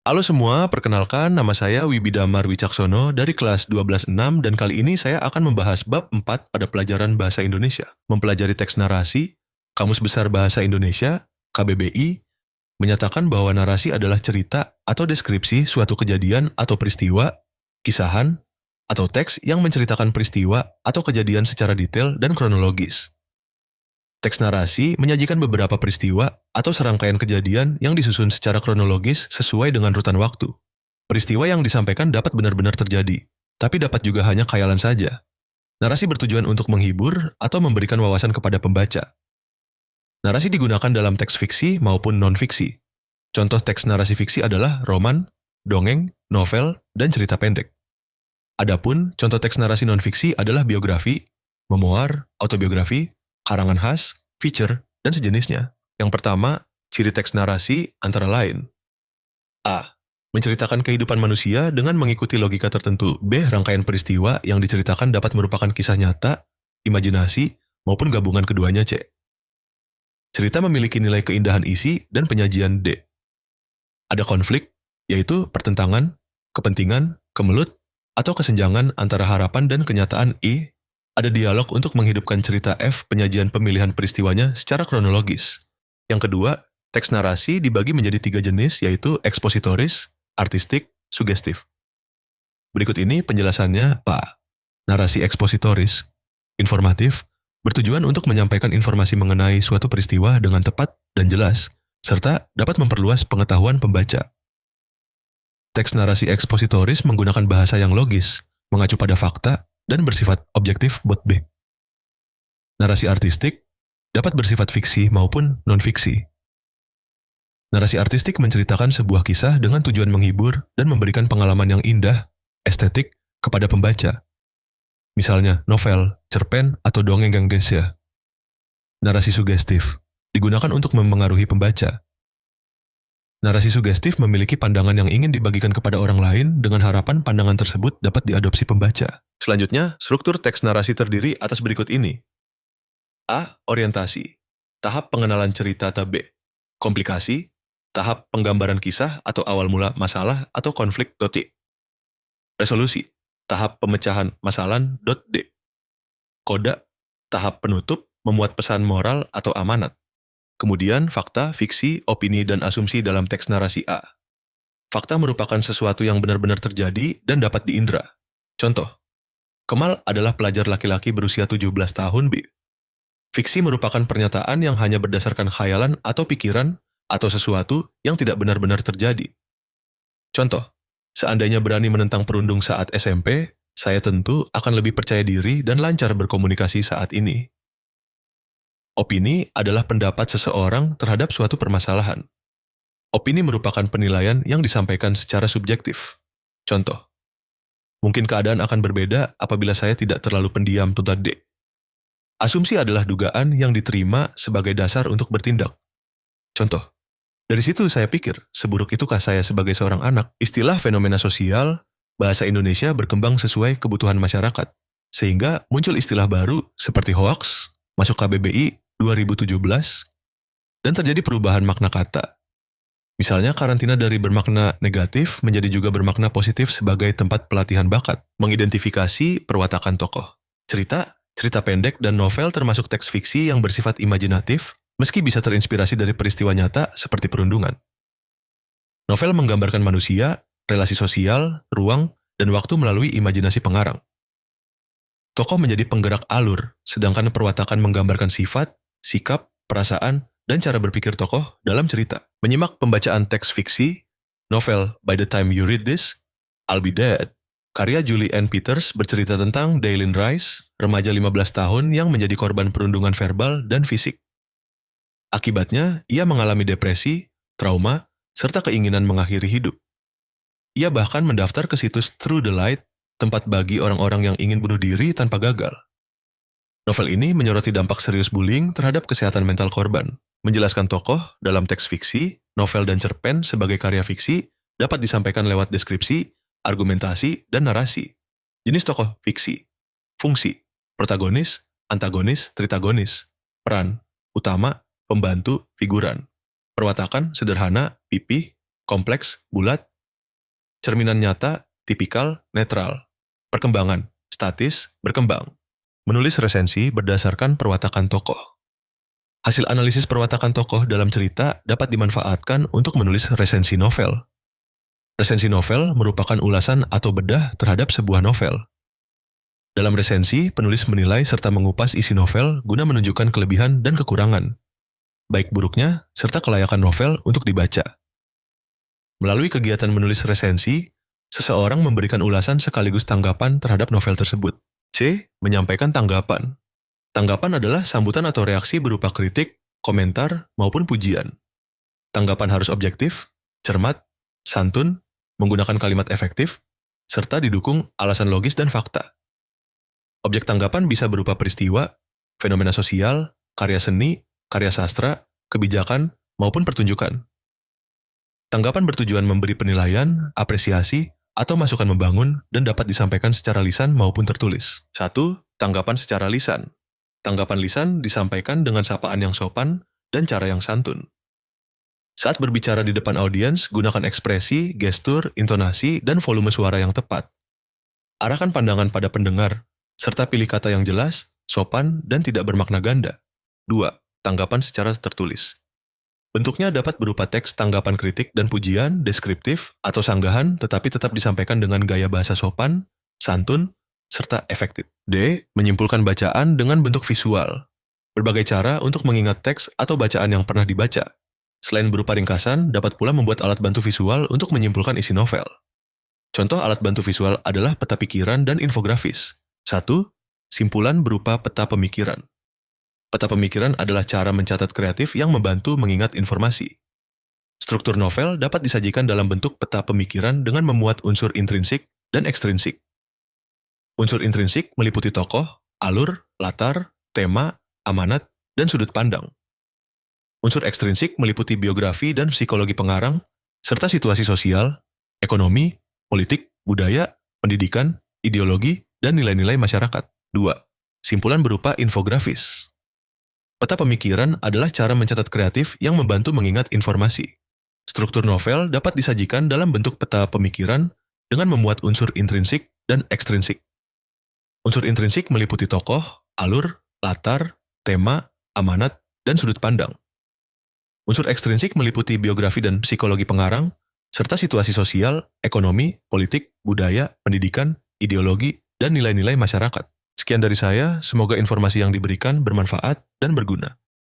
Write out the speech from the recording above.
Halo semua, perkenalkan nama saya Wibidamar Wicaksono dari kelas 12.6 dan kali ini saya akan membahas bab 4 pada pelajaran Bahasa Indonesia. Mempelajari teks narasi, Kamus Besar Bahasa Indonesia, KBBI, menyatakan bahwa narasi adalah cerita atau deskripsi suatu kejadian atau peristiwa, kisahan, atau teks yang menceritakan peristiwa atau kejadian secara detail dan kronologis. Teks narasi menyajikan beberapa peristiwa atau serangkaian kejadian yang disusun secara kronologis sesuai dengan rutan waktu. Peristiwa yang disampaikan dapat benar-benar terjadi, tapi dapat juga hanya khayalan saja. Narasi bertujuan untuk menghibur atau memberikan wawasan kepada pembaca. Narasi digunakan dalam teks fiksi maupun non-fiksi. Contoh teks narasi fiksi adalah roman, dongeng, novel, dan cerita pendek. Adapun contoh teks narasi non-fiksi adalah biografi, memoir, autobiografi, karangan khas, feature, dan sejenisnya. Yang pertama, ciri teks narasi antara lain. A. Menceritakan kehidupan manusia dengan mengikuti logika tertentu. B. Rangkaian peristiwa yang diceritakan dapat merupakan kisah nyata, imajinasi, maupun gabungan keduanya. C. Cerita memiliki nilai keindahan isi dan penyajian. D. Ada konflik, yaitu pertentangan, kepentingan, kemelut, atau kesenjangan antara harapan dan kenyataan. I. Ada dialog untuk menghidupkan cerita. F. Penyajian pemilihan peristiwanya secara kronologis. Yang kedua, teks narasi dibagi menjadi 3 jenis, yaitu ekspositoris, artistik, sugestif. Berikut ini penjelasannya. A. Narasi ekspositoris, informatif, bertujuan untuk menyampaikan informasi mengenai suatu peristiwa dengan tepat dan jelas, serta dapat memperluas pengetahuan pembaca. Teks narasi ekspositoris menggunakan bahasa yang logis, mengacu pada fakta, dan bersifat objektif. B. Narasi artistik dapat bersifat fiksi maupun non-fiksi. Narasi artistik menceritakan sebuah kisah dengan tujuan menghibur dan memberikan pengalaman yang indah, estetik, kepada pembaca. Misalnya novel, cerpen, atau dongeng yang gesya. Narasi sugestif digunakan untuk memengaruhi pembaca. Narasi sugestif memiliki pandangan yang ingin dibagikan kepada orang lain dengan harapan pandangan tersebut dapat diadopsi pembaca. Selanjutnya, struktur teks narasi terdiri atas berikut ini. A. Orientasi, tahap pengenalan cerita atau B. Komplikasi, tahap penggambaran kisah atau awal mula masalah atau konflik. T. Resolusi, tahap pemecahan masalah. D. Koda, tahap penutup, memuat pesan moral atau amanat. Kemudian, fakta, fiksi, opini, dan asumsi dalam teks narasi A. Fakta merupakan sesuatu yang benar-benar terjadi dan dapat diindra. Contoh, Kemal adalah pelajar laki-laki berusia 17 tahun. B. Fiksi merupakan pernyataan yang hanya berdasarkan khayalan atau pikiran atau sesuatu yang tidak benar-benar terjadi. Contoh, seandainya berani menentang perundung saat SMP, saya tentu akan lebih percaya diri dan lancar berkomunikasi saat ini. Opini adalah pendapat seseorang terhadap suatu permasalahan. Opini merupakan penilaian yang disampaikan secara subjektif. Contoh, mungkin keadaan akan berbeda apabila saya tidak terlalu pendiam. D. Asumsi adalah dugaan yang diterima sebagai dasar untuk bertindak. Contoh, dari situ saya pikir, seburuk itukah saya sebagai seorang anak? Istilah fenomena sosial, bahasa Indonesia berkembang sesuai kebutuhan masyarakat, sehingga muncul istilah baru seperti hoax, masuk KBBI 2017, dan terjadi perubahan makna kata. Misalnya karantina dari bermakna negatif menjadi juga bermakna positif sebagai tempat pelatihan bakat, mengidentifikasi perwatakan tokoh. Cerita pendek dan novel termasuk teks fiksi yang bersifat imajinatif, meski bisa terinspirasi dari peristiwa nyata seperti perundungan. Novel menggambarkan manusia, relasi sosial, ruang, dan waktu melalui imajinasi pengarang. Tokoh menjadi penggerak alur, sedangkan perwatakan menggambarkan sifat, sikap, perasaan, dan cara berpikir tokoh dalam cerita. Menyimak pembacaan teks fiksi, novel By the Time You Read This, I'll Be Dead, karya Julie Ann Peters bercerita tentang Daylin Rice, remaja 15 tahun yang menjadi korban perundungan verbal dan fisik. Akibatnya, ia mengalami depresi, trauma, serta keinginan mengakhiri hidup. Ia bahkan mendaftar ke situs Through the Light, tempat bagi orang-orang yang ingin bunuh diri tanpa gagal. Novel ini menyoroti dampak serius bullying terhadap kesehatan mental korban. Menjelaskan tokoh dalam teks fiksi, novel dan cerpen sebagai karya fiksi dapat disampaikan lewat deskripsi, argumentasi, dan narasi. Jenis tokoh fiksi, fungsi, protagonis, antagonis, tritagonis, peran, utama, pembantu, figuran. Perwatakan, sederhana, pipih, kompleks, bulat, Cerminan nyata, tipikal, netral. Perkembangan, statis, berkembang. Menulis resensi berdasarkan perwatakan tokoh. Hasil analisis perwatakan tokoh dalam cerita dapat dimanfaatkan untuk menulis resensi novel. Resensi novel merupakan ulasan atau bedah terhadap sebuah novel. Dalam resensi, penulis menilai serta mengupas isi novel guna menunjukkan kelebihan dan kekurangan, baik buruknya, serta kelayakan novel untuk dibaca. Melalui kegiatan menulis resensi, seseorang memberikan ulasan sekaligus tanggapan terhadap novel tersebut. C. Menyampaikan tanggapan. Tanggapan adalah sambutan atau reaksi berupa kritik, komentar, maupun pujian. Tanggapan harus objektif, cermat, santun, menggunakan kalimat efektif, serta didukung alasan logis dan fakta. Objek tanggapan bisa berupa peristiwa, fenomena sosial, karya seni, karya sastra, kebijakan, maupun pertunjukan. Tanggapan bertujuan memberi penilaian, apresiasi, atau masukan membangun dan dapat disampaikan secara lisan maupun tertulis. 1. Tanggapan secara lisan. Tanggapan lisan disampaikan dengan sapaan yang sopan dan cara yang santun. Saat berbicara di depan audiens, gunakan ekspresi, gestur, intonasi, dan volume suara yang tepat. Arahkan pandangan pada pendengar, serta pilih kata yang jelas, sopan, dan tidak bermakna ganda. 2. Tanggapan secara tertulis. Bentuknya dapat berupa teks tanggapan kritik dan pujian, deskriptif, atau sanggahan, tetapi tetap disampaikan dengan gaya bahasa sopan, santun, serta efektif. D. Menyimpulkan bacaan dengan bentuk visual. Berbagai cara untuk mengingat teks atau bacaan yang pernah dibaca. Selain berupa ringkasan, dapat pula membuat alat bantu visual untuk menyimpulkan isi novel. Contoh alat bantu visual adalah peta pikiran dan infografis. 1. Simpulan berupa peta pemikiran. Peta pemikiran adalah cara mencatat kreatif yang membantu mengingat informasi. Struktur novel dapat disajikan dalam bentuk peta pemikiran dengan memuat unsur intrinsik dan ekstrinsik. Unsur intrinsik meliputi tokoh, alur, latar, tema, amanat, dan sudut pandang. Unsur ekstrinsik meliputi biografi dan psikologi pengarang, serta situasi sosial, ekonomi, politik, budaya, pendidikan, ideologi, dan nilai-nilai masyarakat. 2. Simpulan berupa infografis. Peta pemikiran adalah cara mencatat kreatif yang membantu mengingat informasi. Struktur novel dapat disajikan dalam bentuk peta pemikiran dengan memuat unsur intrinsik dan ekstrinsik. Unsur intrinsik meliputi tokoh, alur, latar, tema, amanat, dan sudut pandang. Unsur ekstrinsik meliputi biografi dan psikologi pengarang, serta situasi sosial, ekonomi, politik, budaya, pendidikan, ideologi, dan nilai-nilai masyarakat. Sekian dari saya, semoga informasi yang diberikan bermanfaat dan berguna.